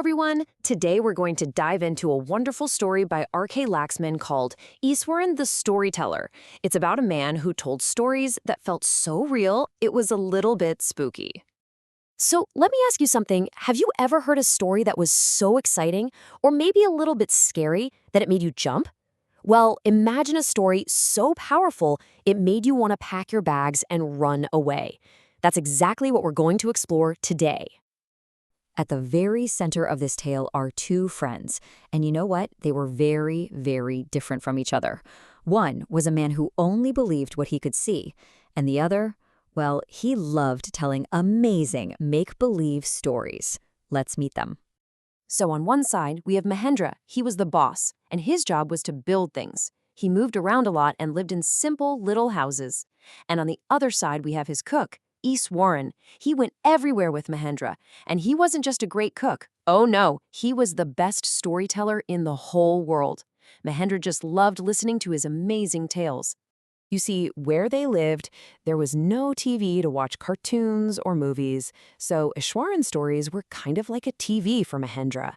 everyone! Today we're going to dive into a wonderful story by R.K. Laxman called Iswaran the Storyteller. It's about a man who told stories that felt so real it was a little bit spooky. So let me ask you something. Have you ever heard a story that was so exciting, or maybe a little bit scary, that it made you jump? Well, imagine a story so powerful it made you want to pack your bags and run away. That's exactly what we're going to explore today. At the very center of this tale are two friends, and you know what? They were very, very different from each other. One was a man who only believed what he could see, and the other, well, he loved telling amazing make-believe stories. Let's meet them. So on one side, we have Mahendra. He was the boss, and his job was to build things. He moved around a lot and lived in simple little houses. And on the other side, we have his cook, Iswaran. He went everywhere with Mahendra, and he wasn't just a great cook. Oh no, he was the best storyteller in the whole world. Mahendra just loved listening to his amazing tales. You see, where they lived, there was no TV to watch cartoons or movies, so Iswaran's stories were kind of like a TV for Mahendra.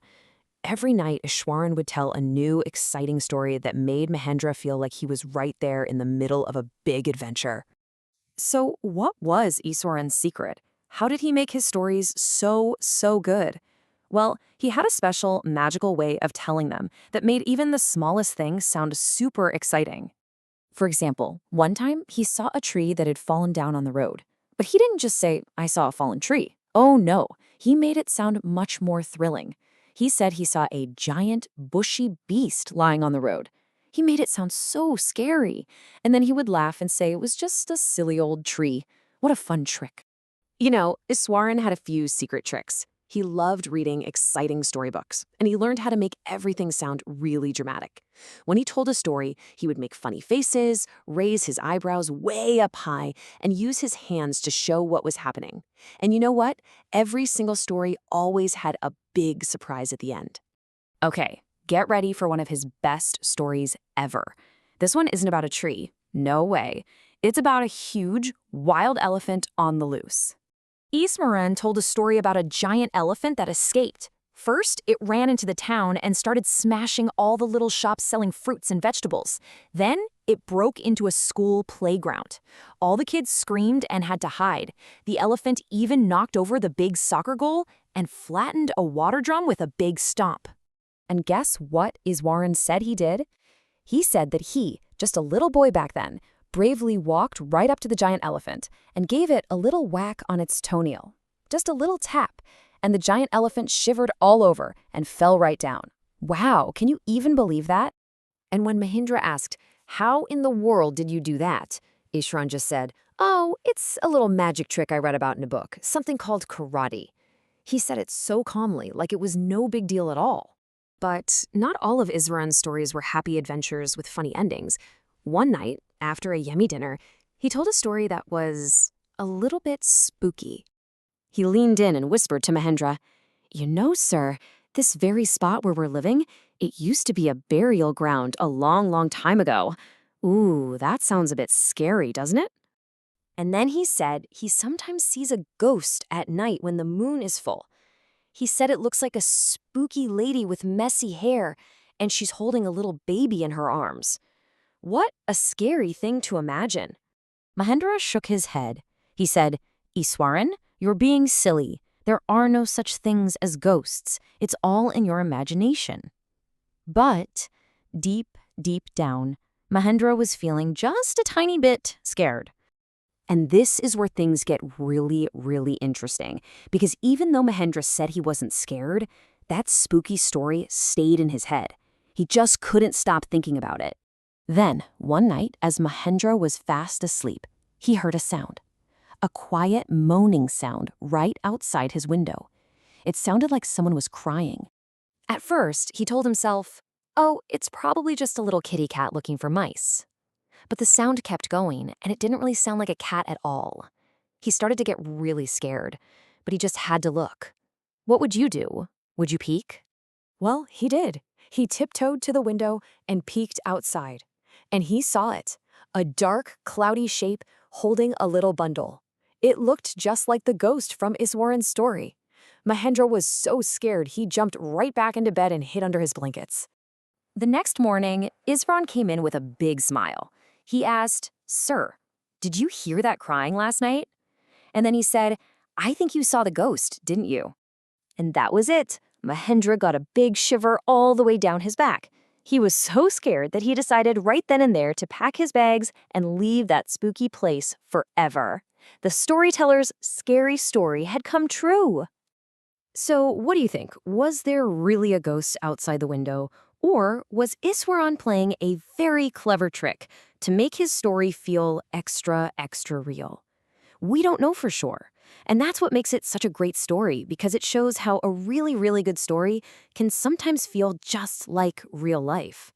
Every night, Iswaran would tell a new, exciting story that made Mahendra feel like he was right there in the middle of a big adventure. So what was Iswaran's secret? How did he make his stories so good? Well, he had a special, magical way of telling them that made even the smallest things sound super exciting. For example, one time he saw a tree that had fallen down on the road. But he didn't just say, "I saw a fallen tree." Oh no, he made it sound much more thrilling. He said he saw a giant, bushy beast lying on the road. He made it sound so scary. And then he would laugh and say it was just a silly old tree. What a fun trick. You know, Iswaran had a few secret tricks. He loved reading exciting storybooks, and he learned how to make everything sound really dramatic. When he told a story, he would make funny faces, raise his eyebrows way up high, and use his hands to show what was happening. And you know what? Every single story always had a big surprise at the end. Okay, get ready for one of his best stories ever. This one isn't about a tree. No way. It's about a huge, wild elephant on the loose. Iswaran told a story about a giant elephant that escaped. First, it ran into the town and started smashing all the little shops selling fruits and vegetables. Then, it broke into a school playground. All the kids screamed and had to hide. The elephant even knocked over the big soccer goal and flattened a water drum with a big stomp. And guess what Iswaran said he did? He said that he, just a little boy back then, bravely walked right up to the giant elephant and gave it a little whack on its toenail. Just a little tap, and the giant elephant shivered all over and fell right down. Wow, can you even believe that? And when Mahendra asked, "How in the world did you do that?" Iswaran just said, "Oh, it's a little magic trick I read about in a book, something called karate." He said it so calmly, like it was no big deal at all. But not all of Iswaran's stories were happy adventures with funny endings. One night, after a yummy dinner, he told a story that was a little bit spooky. He leaned in and whispered to Mahendra, "You know, sir, this very spot where we're living, it used to be a burial ground a long, long time ago. Ooh, that sounds a bit scary, doesn't it?" And then he said he sometimes sees a ghost at night when the moon is full. He said it looks like a spooky lady with messy hair, and she's holding a little baby in her arms. What a scary thing to imagine. Mahendra shook his head. He said, "Iswaran, you're being silly. There are no such things as ghosts. It's all in your imagination." But deep, deep down, Mahendra was feeling just a tiny bit scared. And this is where things get really, really interesting. Because even though Mahendra said he wasn't scared, that spooky story stayed in his head. He just couldn't stop thinking about it. Then, one night, as Mahendra was fast asleep, he heard a sound. A quiet, moaning sound right outside his window. It sounded like someone was crying. At first, he told himself, "Oh, it's probably just a little kitty cat looking for mice." But the sound kept going, and it didn't really sound like a cat at all. He started to get really scared, but he just had to look. What would you do? Would you peek? Well, he did. He tiptoed to the window and peeked outside. And he saw it, a dark, cloudy shape holding a little bundle. It looked just like the ghost from Iswaran's story. Mahendra was so scared he jumped right back into bed and hid under his blankets. The next morning, Iswaran came in with a big smile. He asked, "Sir, did you hear that crying last night?" And then he said, "I think you saw the ghost, didn't you?" And that was it. Mahendra got a big shiver all the way down his back. He was so scared that he decided right then and there to pack his bags and leave that spooky place forever. The storyteller's scary story had come true. So, what do you think? Was there really a ghost outside the window? Or was Iswaran playing a very clever trick to make his story feel extra, extra real? We don't know for sure. And that's what makes it such a great story, because it shows how a really, really good story can sometimes feel just like real life.